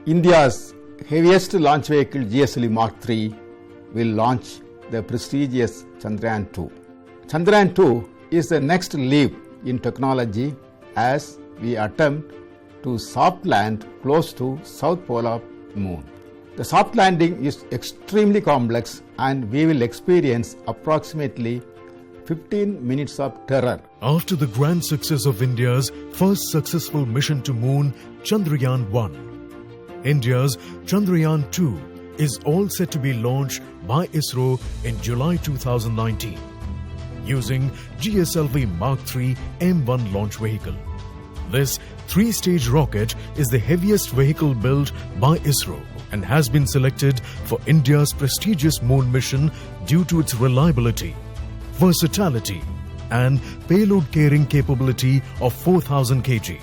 India's heaviest launch vehicle GSLV Mark III will launch the prestigious Chandrayaan 2. Chandrayaan 2 is the next leap in technology as we attempt to soft land close to South Pole of Moon. The soft landing is extremely complex and we will experience approximately 15 minutes of terror. After the grand success of India's first successful mission to Moon, Chandrayaan 1, India's Chandrayaan 2 is all set to be launched by ISRO in July 2019 using GSLV Mark III M1 launch vehicle. This three-stage rocket is the heaviest vehicle built by ISRO and has been selected for India's prestigious moon mission due to its reliability, versatility and payload carrying capability of 4,000 kg.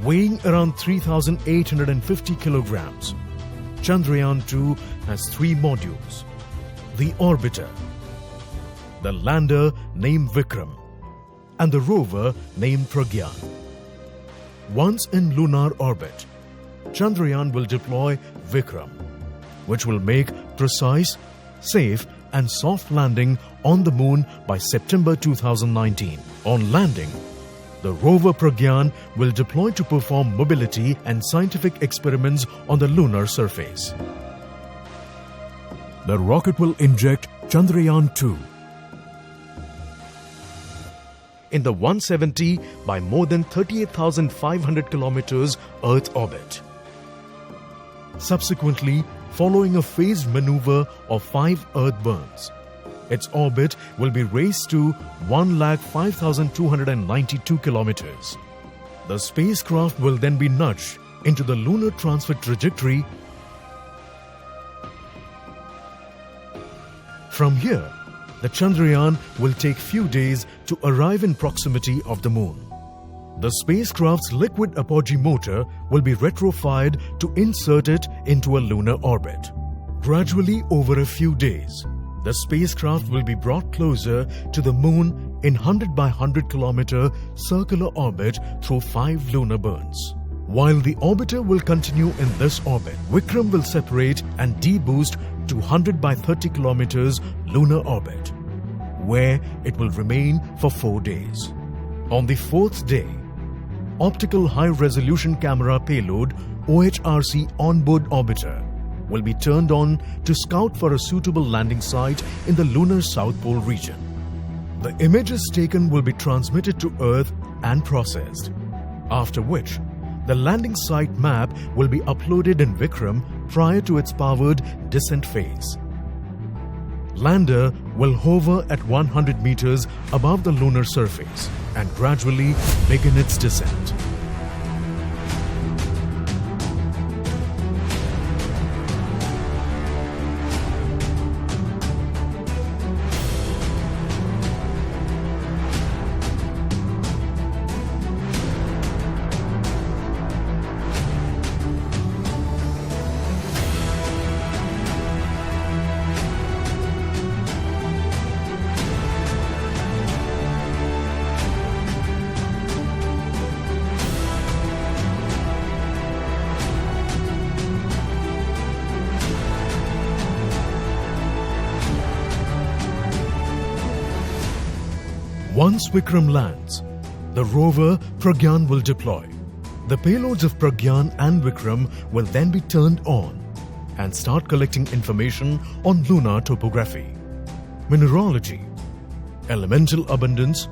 Weighing around 3,850 kilograms, Chandrayaan 2 has three modules: the orbiter, the lander named Vikram, and the rover named Pragyan. Once in lunar orbit, Chandrayaan will deploy Vikram, which will make precise, safe and soft landing on the moon by September 2019. On landing, the rover Pragyan will deploy to perform mobility and scientific experiments on the lunar surface. The rocket will inject Chandrayaan 2 in the 170 by more than 38,500 kilometers Earth orbit. Subsequently, following a phased maneuver of 5 Earth burns, its orbit will be raised to 105,292 kilometers. The spacecraft will then be nudged into the lunar transfer trajectory. From here, the Chandrayaan will take few days to arrive in proximity of the moon. The spacecraft's liquid apogee motor will be retrofired to insert it into a lunar orbit. Gradually, over a few days, the spacecraft will be brought closer to the moon in 100 by 100 kilometer circular orbit through 5 lunar burns. While the orbiter will continue in this orbit, Vikram will separate and deboost to 100 by 30 kilometers lunar orbit, where it will remain for 4 days. On the 4th day, Optical High-Resolution Camera Payload OHRC onboard orbiter will be turned on to scout for a suitable landing site in the lunar South Pole region. The images taken will be transmitted to Earth and processed, after which the landing site map will be uploaded in Vikram prior to its powered descent phase. Lander will hover at 100 meters above the lunar surface and gradually begin its descent. Once Vikram lands, the rover Pragyan will deploy. The payloads of Pragyan and Vikram will then be turned on and start collecting information on lunar topography, mineralogy, elemental abundance,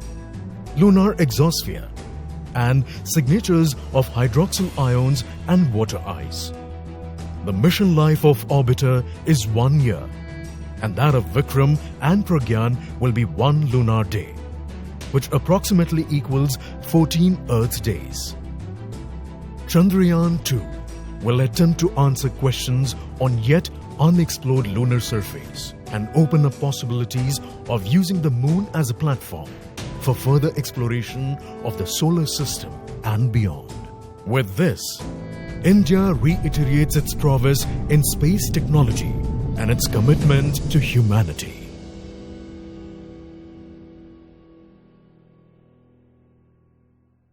lunar exosphere, and signatures of hydroxyl ions and water ice. The mission life of orbiter is 1 year, and that of Vikram and Pragyan will be 1 lunar day, which approximately equals 14 Earth days. Chandrayaan 2 will attempt to answer questions on yet unexplored lunar surface and open up possibilities of using the moon as a platform for further exploration of the solar system and beyond. With this, India reiterates its prowess in space technology and its commitment to humanity.